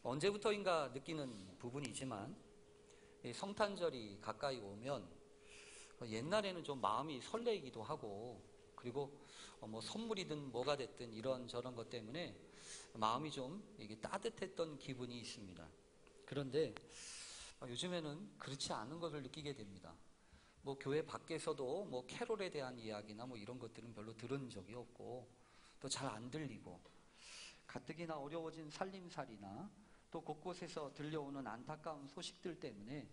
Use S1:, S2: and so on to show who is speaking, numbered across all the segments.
S1: 언제부터인가 느끼는 부분이지만 이 성탄절이 가까이 오면 옛날에는 좀 마음이 설레기도 하고, 그리고 뭐 선물이든 뭐가 됐든 이런저런 것 때문에 마음이 좀 이게 따뜻했던 기분이 있습니다. 그런데 요즘에는 그렇지 않은 것을 느끼게 됩니다. 뭐 교회 밖에서도 뭐 캐롤에 대한 이야기나 뭐 이런 것들은 별로 들은 적이 없고, 또 잘 안 들리고, 가뜩이나 어려워진 살림살이나 또 곳곳에서 들려오는 안타까운 소식들 때문에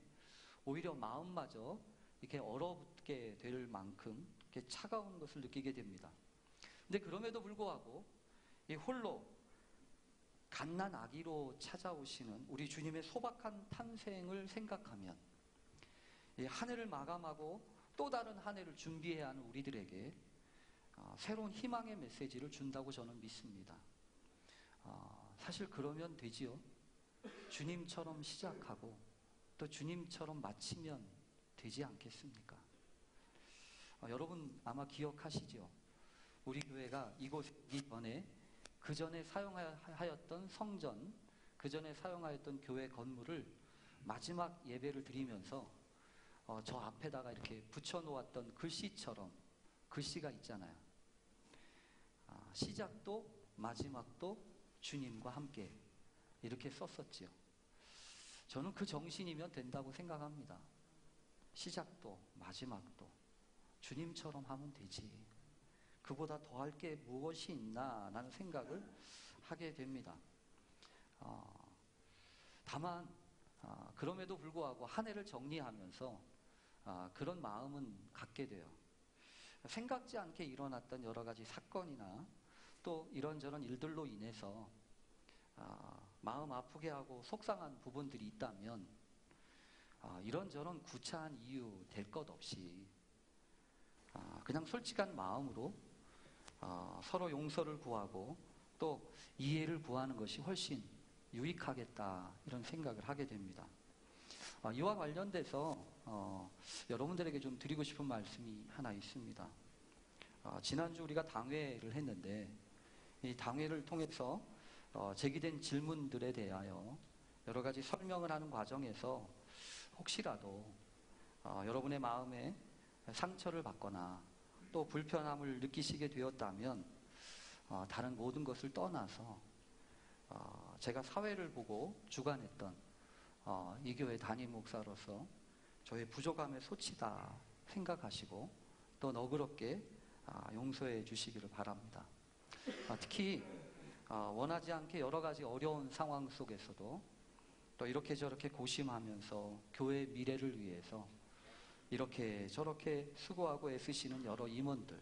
S1: 오히려 마음마저 이렇게 얼어붙게 될 만큼 이렇게 차가운 것을 느끼게 됩니다. 근데 그럼에도 불구하고 이 홀로 갓난 아기로 찾아오시는 우리 주님의 소박한 탄생을 생각하면 이 한 해를 마감하고 또 다른 한 해를 준비해야 하는 우리들에게 새로운 희망의 메시지를 준다고 저는 믿습니다. 사실 그러면 되지요. 주님처럼 시작하고 또 주님처럼 마치면 되지 않겠습니까? 여러분 아마 기억하시죠? 우리 교회가 이곳에 오기 전에 그 전에 사용하였던 성전, 그 전에 사용하였던 교회 건물을 마지막 예배를 드리면서 저 앞에다가 이렇게 붙여놓았던 글씨처럼 글씨가 있잖아요. 시작도 마지막도 주님과 함께 이렇게 썼었지요. 저는 그 정신이면 된다고 생각합니다. 시작도 마지막도 주님처럼 하면 되지. 그보다 더할 게 무엇이 있나 라는 생각을 하게 됩니다. 다만 그럼에도 불구하고 한 해를 정리하면서 그런 마음은 갖게 돼요. 생각지 않게 일어났던 여러 가지 사건이나 또 이런저런 일들로 인해서 마음 아프게 하고 속상한 부분들이 있다면 이런저런 구차한 이유 될 것 없이 그냥 솔직한 마음으로 서로 용서를 구하고 또 이해를 구하는 것이 훨씬 유익하겠다, 이런 생각을 하게 됩니다. 이와 관련돼서 여러분들에게 좀 드리고 싶은 말씀이 하나 있습니다. 지난주 우리가 당회를 했는데 이 당회를 통해서 제기된 질문들에 대하여 여러 가지 설명을 하는 과정에서 혹시라도 여러분의 마음에 상처를 받거나 또 불편함을 느끼시게 되었다면 다른 모든 것을 떠나서 제가 사회를 보고 주관했던 이 교회 담임 목사로서 저의 부족함의 소치다 생각하시고 또 너그럽게 용서해 주시기를 바랍니다. 특히 원하지 않게 여러 가지 어려운 상황 속에서도 또 이렇게 저렇게 고심하면서 교회의 미래를 위해서 이렇게 저렇게 수고하고 애쓰시는 여러 임원들,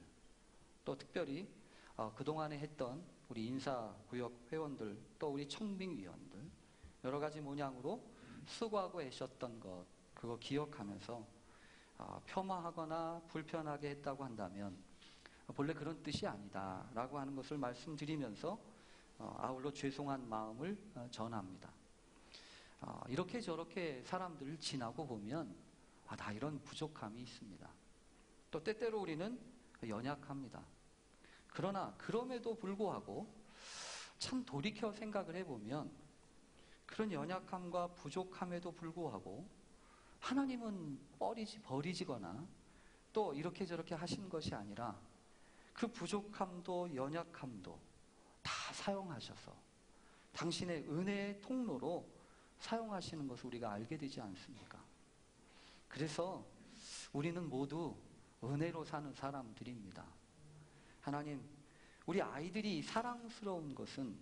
S1: 또 특별히 그동안에 했던 우리 인사구역 회원들, 또 우리 청빙위원들, 여러 가지 모양으로 수고하고 애셨던 것, 그거 기억하면서 폄하하거나 불편하게 했다고 한다면 본래 그런 뜻이 아니다 라고 하는 것을 말씀드리면서 아울러 죄송한 마음을 전합니다. 이렇게 저렇게 사람들을 지나고 보면 다 이런 부족함이 있습니다. 또 때때로 우리는 연약합니다. 그러나 그럼에도 불구하고 참 돌이켜 생각을 해보면 그런 연약함과 부족함에도 불구하고 하나님은 버리지거나 또 이렇게 저렇게 하신 것이 아니라 그 부족함도 연약함도 다 사용하셔서 당신의 은혜의 통로로 사용하시는 것을 우리가 알게 되지 않습니까? 그래서 우리는 모두 은혜로 사는 사람들입니다. 하나님, 우리 아이들이 사랑스러운 것은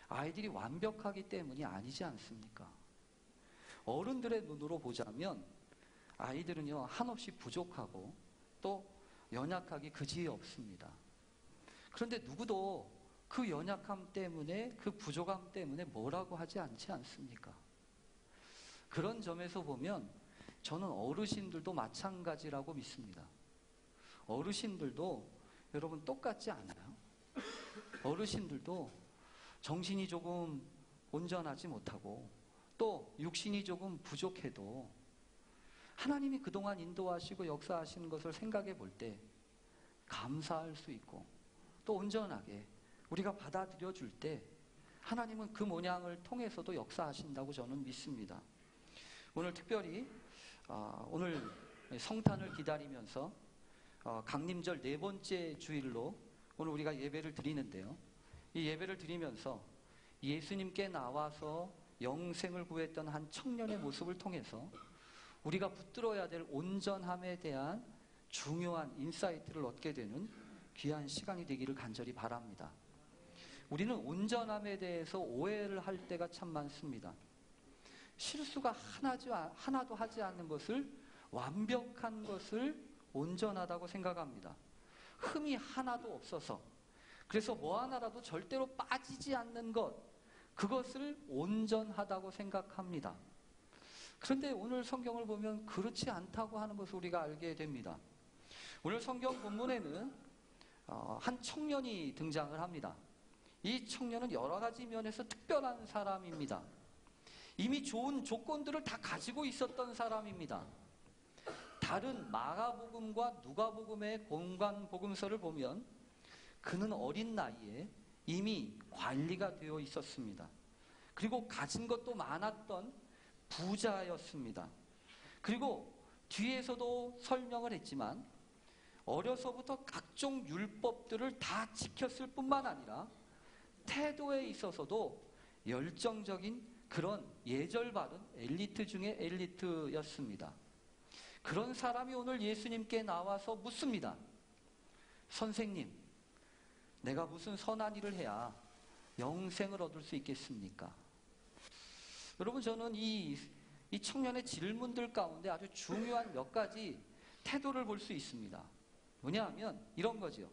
S1: 아이들이 완벽하기 때문이 아니지 않습니까? 어른들의 눈으로 보자면 아이들은요, 한없이 부족하고 또 연약하기 그지에 없습니다. 그런데 누구도 그 연약함 때문에, 그 부족함 때문에 뭐라고 하지 않지 않습니까? 그런 점에서 보면 저는 어르신들도 마찬가지라고 믿습니다. 어르신들도 여러분 똑같지 않아요? 어르신들도 정신이 조금 온전하지 못하고 또 육신이 조금 부족해도 하나님이 그동안 인도하시고 역사하시는 것을 생각해 볼 때 감사할 수 있고 또 온전하게 우리가 받아들여 줄 때 하나님은 그 모양을 통해서도 역사하신다고 저는 믿습니다. 오늘 특별히 오늘 성탄을 기다리면서 강림절 네 번째 주일로 오늘 우리가 예배를 드리는데요. 이 예배를 드리면서 예수님께 나와서 영생을 구했던 한 청년의 모습을 통해서 우리가 붙들어야 될 온전함에 대한 중요한 인사이트를 얻게 되는 귀한 시간이 되기를 간절히 바랍니다. 우리는 온전함에 대해서 오해를 할 때가 참 많습니다. 실수가 하나도 하지 않는 것을, 완벽한 것을 온전하다고 생각합니다. 흠이 하나도 없어서, 그래서 뭐 하나라도 절대로 빠지지 않는 것, 그것을 온전하다고 생각합니다. 그런데 오늘 성경을 보면 그렇지 않다고 하는 것을 우리가 알게 됩니다. 오늘 성경 본문에는 한 청년이 등장을 합니다. 이 청년은 여러 가지 면에서 특별한 사람입니다. 이미 좋은 조건들을 다 가지고 있었던 사람입니다. 다른 마가복음과 누가복음의 공관복음서를 보면 그는 어린 나이에 이미 관리가 되어 있었습니다. 그리고 가진 것도 많았던 부자였습니다. 그리고 뒤에서도 설명을 했지만 어려서부터 각종 율법들을 다 지켰을 뿐만 아니라 태도에 있어서도 열정적인 그런 예절 바른 엘리트 중에 엘리트였습니다. 그런 사람이 오늘 예수님께 나와서 묻습니다. 선생님, 내가 무슨 선한 일을 해야 영생을 얻을 수 있겠습니까? 여러분, 저는 이 청년의 질문들 가운데 아주 중요한 몇 가지 태도를 볼 수 있습니다. 뭐냐 하면 이런 거죠.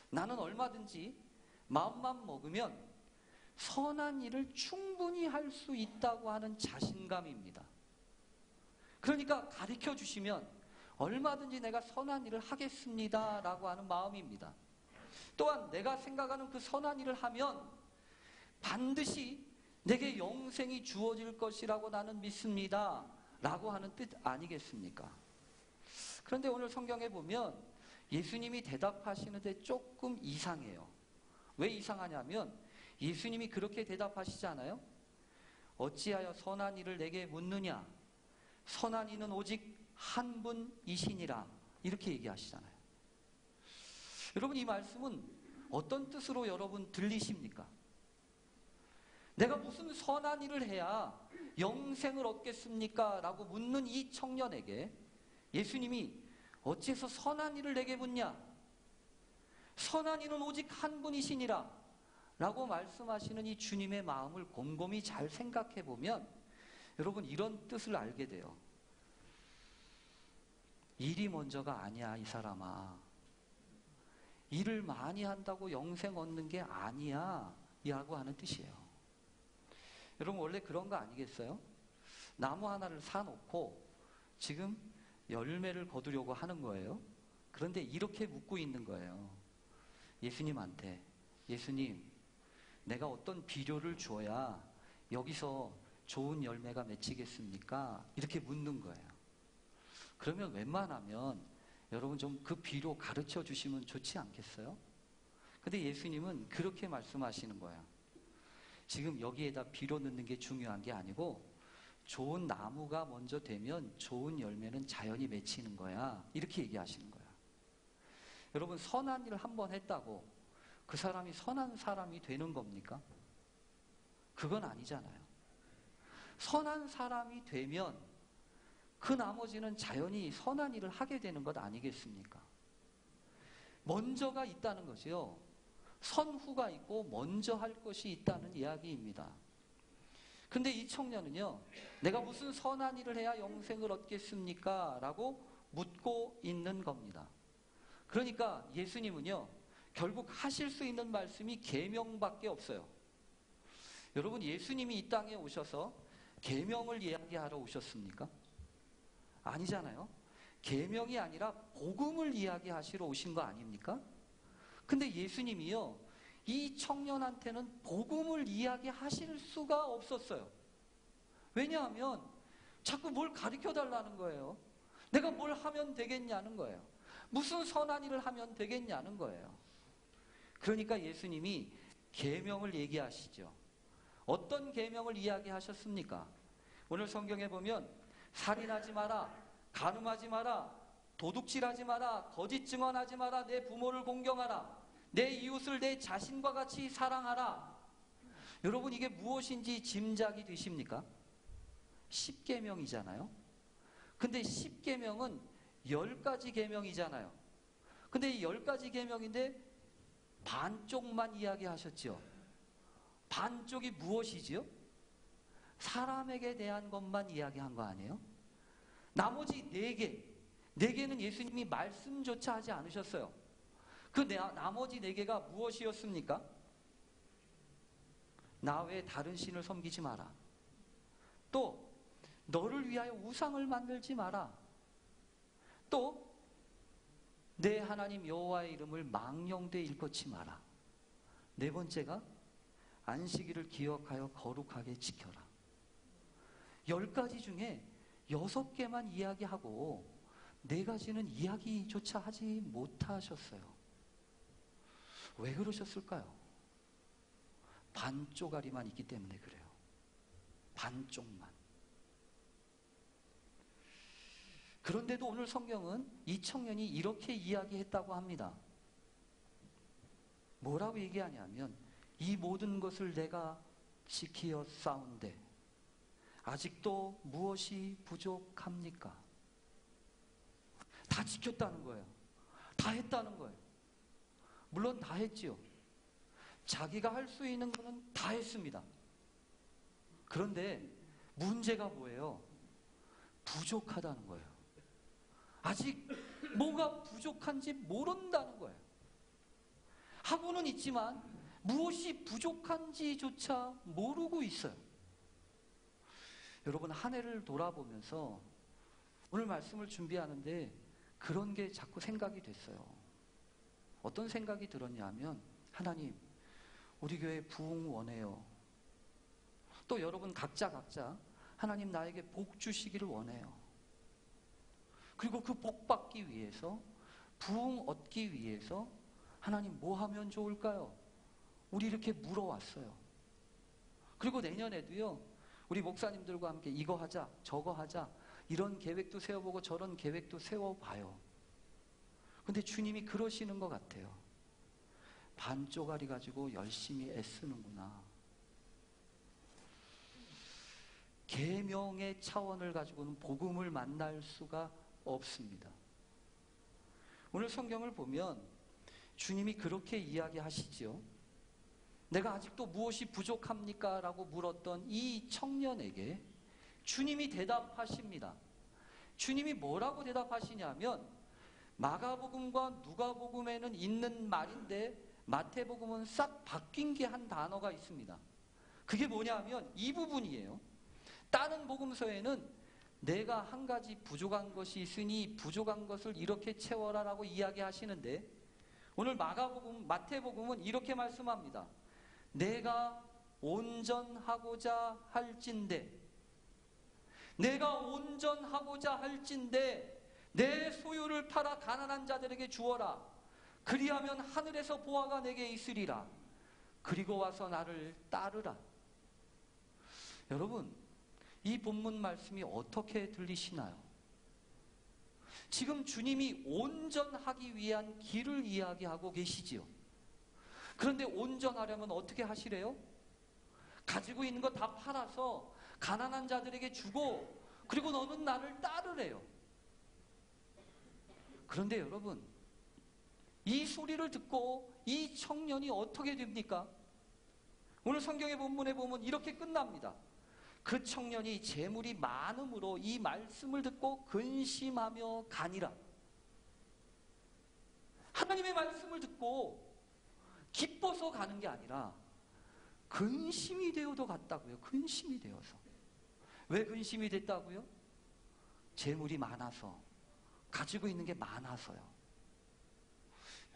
S1: 나는 얼마든지 마음만 먹으면 선한 일을 충분히 할 수 있다고 하는 자신감입니다. 그러니까 가르쳐 주시면 얼마든지 내가 선한 일을 하겠습니다 라고 하는 마음입니다. 또한 내가 생각하는 그 선한 일을 하면 반드시 내게 영생이 주어질 것이라고 나는 믿습니다 라고 하는 뜻 아니겠습니까? 그런데 오늘 성경에 보면 예수님이 대답하시는데 조금 이상해요. 왜 이상하냐면 예수님이 그렇게 대답하시잖아요. 어찌하여 선한 일을 내게 묻느냐? 선한 이는 오직 한 분이시니라. 이렇게 얘기하시잖아요. 여러분, 이 말씀은 어떤 뜻으로 여러분 들리십니까? 내가 무슨 선한 일을 해야 영생을 얻겠습니까? 라고 묻는 이 청년에게 예수님이 어째서 선한 일을 내게 묻냐? 선한 이는 오직 한 분이시니라 라고 말씀하시는 이 주님의 마음을 곰곰이 잘 생각해 보면 여러분, 이런 뜻을 알게 돼요. 일이 먼저가 아니야, 이 사람아. 일을 많이 한다고 영생 얻는 게 아니야 라고 하는 뜻이에요. 여러분, 원래 그런 거 아니겠어요? 나무 하나를 사놓고 지금 열매를 거두려고 하는 거예요. 그런데 이렇게 묻고 있는 거예요. 예수님한테, 예수님, 내가 어떤 비료를 주어야 여기서 좋은 열매가 맺히겠습니까? 이렇게 묻는 거예요. 그러면 웬만하면 여러분 좀 그 비료 가르쳐 주시면 좋지 않겠어요? 근데 예수님은 그렇게 말씀하시는 거야. 지금 여기에다 비료 넣는 게 중요한 게 아니고 좋은 나무가 먼저 되면 좋은 열매는 자연히 맺히는 거야. 이렇게 얘기하시는 거야. 여러분, 선한 일을 한번 했다고 그 사람이 선한 사람이 되는 겁니까? 그건 아니잖아요. 선한 사람이 되면 그 나머지는 자연히 선한 일을 하게 되는 것 아니겠습니까? 먼저가 있다는 거죠. 선후가 있고 먼저 할 것이 있다는 이야기입니다. 근데 이 청년은요, 내가 무슨 선한 일을 해야 영생을 얻겠습니까? 라고 묻고 있는 겁니다. 그러니까 예수님은요, 결국 하실 수 있는 말씀이 계명밖에 없어요. 여러분, 예수님이 이 땅에 오셔서 계명을 이야기하러 오셨습니까? 아니잖아요. 계명이 아니라 복음을 이야기하시러 오신 거 아닙니까? 근데 예수님이요, 이 청년한테는 복음을 이야기하실 수가 없었어요. 왜냐하면 자꾸 뭘 가르쳐 달라는 거예요. 내가 뭘 하면 되겠냐는 거예요. 무슨 선한 일을 하면 되겠냐는 거예요. 그러니까 예수님이 계명을 얘기하시죠. 어떤 계명을 이야기하셨습니까? 오늘 성경에 보면 살인하지 마라, 간음하지 마라, 도둑질하지 마라, 거짓 증언하지 마라, 내 부모를 공경하라, 내 이웃을 내 자신과 같이 사랑하라. 여러분, 이게 무엇인지 짐작이 되십니까? 10계명이잖아요. 근데 10계명은 10가지 계명이잖아요. 근데 이 10가지 계명인데 반쪽만 이야기하셨죠. 반쪽이 무엇이지요? 사람에게 대한 것만 이야기한 거 아니에요? 나머지 4개, 4개는 예수님이 말씀조차 하지 않으셨어요. 그 나머지 4개가 무엇이었습니까? 나 외에 다른 신을 섬기지 마라. 또 너를 위하여 우상을 만들지 마라. 또 내 하나님 여호와의 이름을 망령되이 일컫지 마라. 4번째가 안식일을 기억하여 거룩하게 지켜라. 10가지 중에 6개만 이야기하고 4가지는 이야기조차 하지 못하셨어요. 왜 그러셨을까요? 반쪽짜리만 있기 때문에 그래요. 반쪽만. 그런데도 오늘 성경은 이 청년이 이렇게 이야기했다고 합니다. 뭐라고 얘기하냐면 이 모든 것을 내가 지키어 싸운데 아직도 무엇이 부족합니까? 다 지켰다는 거예요. 다 했다는 거예요. 물론 다 했지요. 자기가 할 수 있는 거는 다 했습니다. 그런데 문제가 뭐예요? 부족하다는 거예요. 아직 뭐가 부족한지 모른다는 거예요. 하고는 있지만 무엇이 부족한지조차 모르고 있어요. 여러분, 한 해를 돌아보면서 오늘 말씀을 준비하는데 그런 게 자꾸 생각이 됐어요. 어떤 생각이 들었냐면, 하나님, 우리 교회 부흥 원해요. 또 여러분 각자 하나님 나에게 복 주시기를 원해요. 그리고 그 복 받기 위해서, 부흥 얻기 위해서 하나님 뭐 하면 좋을까요? 우리 이렇게 물어왔어요. 그리고 내년에도요, 우리 목사님들과 함께 이거 하자, 저거 하자, 이런 계획도 세워보고 저런 계획도 세워봐요. 근데 주님이 그러시는 것 같아요. 반쪽짜리 가지고 열심히 애쓰는구나. 계명의 차원을 가지고는 복음을 만날 수가 없습니다. 오늘 성경을 보면 주님이 그렇게 이야기하시죠. 내가 아직도 무엇이 부족합니까? 라고 물었던 이 청년에게 주님이 대답하십니다. 주님이 뭐라고 대답하시냐면, 마가복음과 누가복음에는 있는 말인데 마태복음은 싹 바뀐 게 한 단어가 있습니다. 그게 뭐냐면 이 부분이에요. 다른 복음서에는 내가 한 가지 부족한 것이 있으니 부족한 것을 이렇게 채워라 라고 이야기하시는데, 오늘 마태복음은 이렇게 말씀합니다. 내가 온전하고자 할진대, 내가 온전하고자 할진대 내 소유를 팔아 가난한 자들에게 주어라. 그리하면 하늘에서 보화가 내게 있으리라. 그리고 와서 나를 따르라. 여러분, 이 본문 말씀이 어떻게 들리시나요? 지금 주님이 온전하기 위한 길을 이야기하고 계시지요. 그런데 온전하려면 어떻게 하시래요? 가지고 있는 거 다 팔아서 가난한 자들에게 주고, 그리고 너는 나를 따르래요. 그런데 여러분, 이 소리를 듣고 이 청년이 어떻게 됩니까? 오늘 성경의 본문에 보면 이렇게 끝납니다. 그 청년이 재물이 많음으로 이 말씀을 듣고 근심하며 가니라. 하나님의 말씀을 듣고 기뻐서 가는 게 아니라 근심이 되어도 갔다고요. 근심이 되어서. 왜 근심이 됐다고요? 재물이 많아서, 가지고 있는 게 많아서요.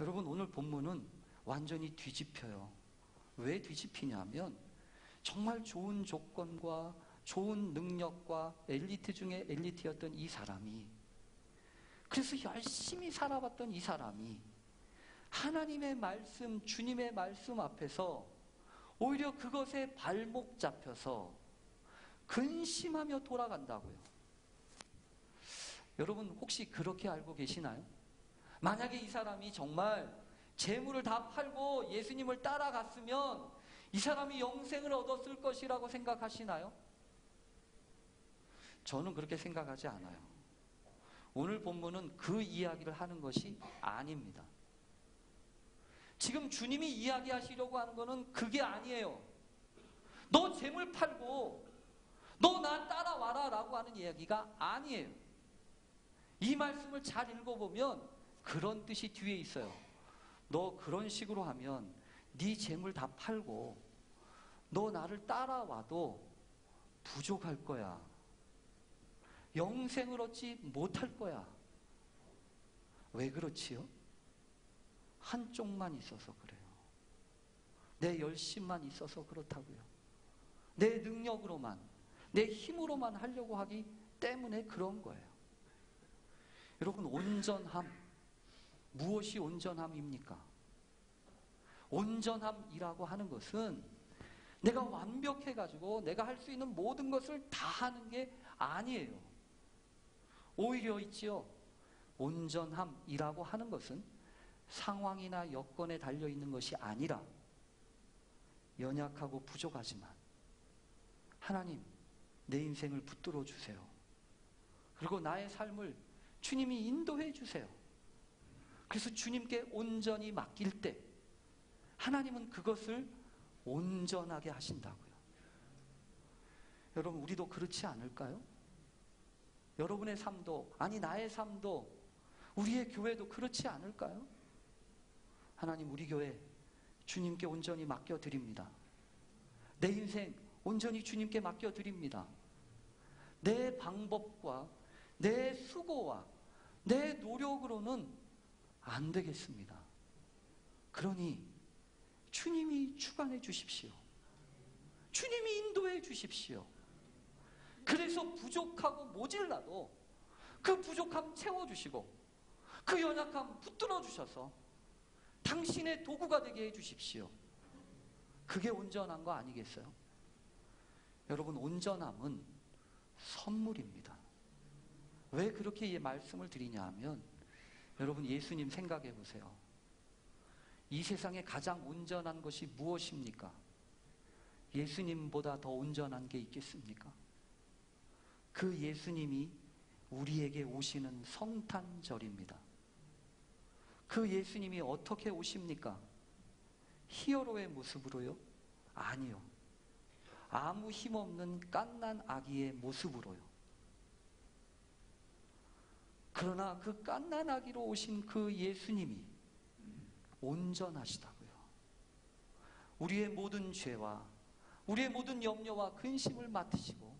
S1: 여러분, 오늘 본문은 완전히 뒤집혀요. 왜 뒤집히냐면, 정말 좋은 조건과 좋은 능력과 엘리트 중에 엘리트였던 이 사람이, 그래서 열심히 살아봤던 이 사람이 하나님의 말씀, 주님의 말씀 앞에서
S2: 오히려 그것에 발목 잡혀서 근심하며 돌아간다고요. 여러분 혹시 그렇게 알고 계시나요? 만약에 이 사람이 정말 재물을 다 팔고 예수님을 따라갔으면 이 사람이 영생을 얻었을 것이라고 생각하시나요? 저는 그렇게 생각하지 않아요. 오늘 본문은 그 이야기를 하는 것이 아닙니다. 지금 주님이 이야기하시려고 하는 것은 그게 아니에요. 너 재물 팔고 너 나 따라와라 라고 하는 이야기가 아니에요. 이 말씀을 잘 읽어보면 그런 뜻이 뒤에 있어요. 너 그런 식으로 하면 네 재물 다 팔고 너 나를 따라와도 부족할 거야. 영생을 얻지 못할 거야. 왜 그렇지요? 한쪽만 있어서 그래요. 내 열심만 있어서 그렇다고요. 내 능력으로만, 내 힘으로만 하려고 하기 때문에 그런 거예요. 여러분, 온전함, 무엇이 온전함입니까? 온전함이라고 하는 것은 내가 완벽해가지고 내가 할 수 있는 모든 것을 다 하는 게 아니에요. 오히려 있지요. 온전함이라고 하는 것은 상황이나 여건에 달려있는 것이 아니라 연약하고 부족하지만 하나님, 내 인생을 붙들어 주세요. 그리고 나의 삶을 주님이 인도해 주세요. 그래서 주님께 온전히 맡길 때 하나님은 그것을 온전하게 하신다고요. 여러분, 우리도 그렇지 않을까요? 여러분의 삶도, 아니 나의 삶도, 우리의 교회도 그렇지 않을까요? 하나님, 우리 교회 주님께 온전히 맡겨드립니다. 내 인생 온전히 주님께 맡겨드립니다. 내 방법과 내 수고와 내 노력으로는 안 되겠습니다. 그러니 주님이 주관해 주십시오. 주님이 인도해 주십시오. 그래서 부족하고 모질라도 그 부족함 채워주시고 그 연약함 붙들어 주셔서 당신의 도구가 되게 해 주십시오. 그게 온전한 거 아니겠어요? 여러분, 온전함은 선물입니다. 왜 그렇게 이 말씀을 드리냐 하면, 여러분 예수님 생각해 보세요. 이 세상에 가장 온전한 것이 무엇입니까? 예수님보다 더 온전한 게 있겠습니까? 그 예수님이 우리에게 오시는 성탄절입니다. 그 예수님이 어떻게 오십니까? 히어로의 모습으로요? 아니요. 아무 힘없는 갓난 아기의 모습으로요. 그러나 그 갓난 아기로 오신 그 예수님이 온전하시다고요. 우리의 모든 죄와 우리의 모든 염려와 근심을 맡으시고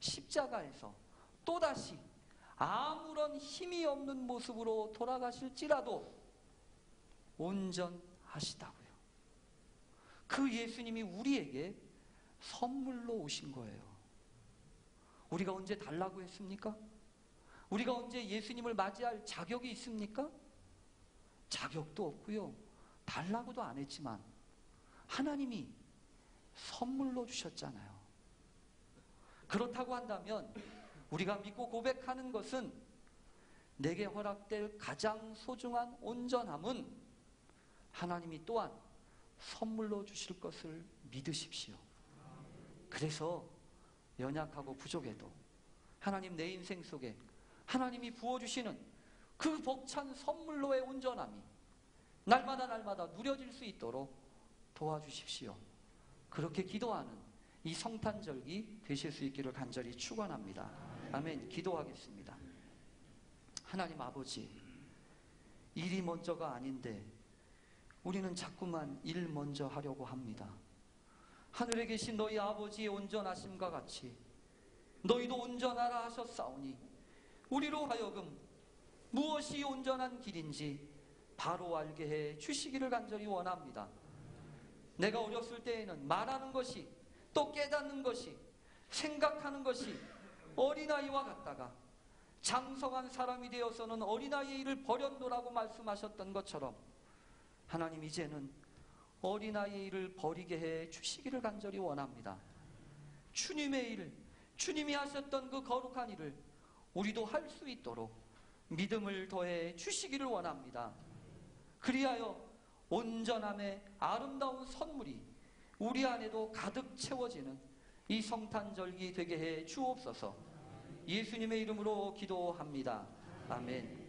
S2: 십자가에서 또다시 아무런 힘이 없는 모습으로 돌아가실지라도 온전하시다고요. 그 예수님이 우리에게 선물로 오신 거예요. 우리가 언제 달라고 했습니까? 우리가 언제 예수님을 맞이할 자격이 있습니까? 자격도 없고요. 달라고도 안 했지만 하나님이 선물로 주셨잖아요. 그렇다고 한다면 우리가 믿고 고백하는 것은 내게 허락될 가장 소중한 온전함은 하나님이 또한 선물로 주실 것을 믿으십시오. 그래서 연약하고 부족해도 하나님 내 인생 속에 하나님이 부어주시는 그 벅찬 선물로의 온전함이 날마다 누려질 수 있도록 도와주십시오. 그렇게 기도하는 이 성탄절기 되실 수 있기를 간절히 축원합니다. 아멘. 기도하겠습니다. 하나님 아버지, 일이 먼저가 아닌데 우리는 자꾸만 일 먼저 하려고 합니다. 하늘에 계신 너희 아버지의 온전하심과 같이 너희도 온전하라 하셨사오니 우리로 하여금 무엇이 온전한 길인지 바로 알게 해 주시기를 간절히 원합니다. 내가 어렸을 때에는 말하는 것이, 또 깨닫는 것이, 생각하는 것이 어린아이와 같다가 장성한 사람이 되어서는 어린아이의 일을 버렸노라고 말씀하셨던 것처럼 하나님, 이제는 어린아이의 일을 버리게 해 주시기를 간절히 원합니다. 주님의 일, 주님이 하셨던 그 거룩한 일을 우리도 할 수 있도록 믿음을 더해 주시기를 원합니다. 그리하여 온전함의 아름다운 선물이 우리 안에도 가득 채워지는 이 성탄절기 되게 해 주옵소서. 예수님의 이름으로 기도합니다. 아멘.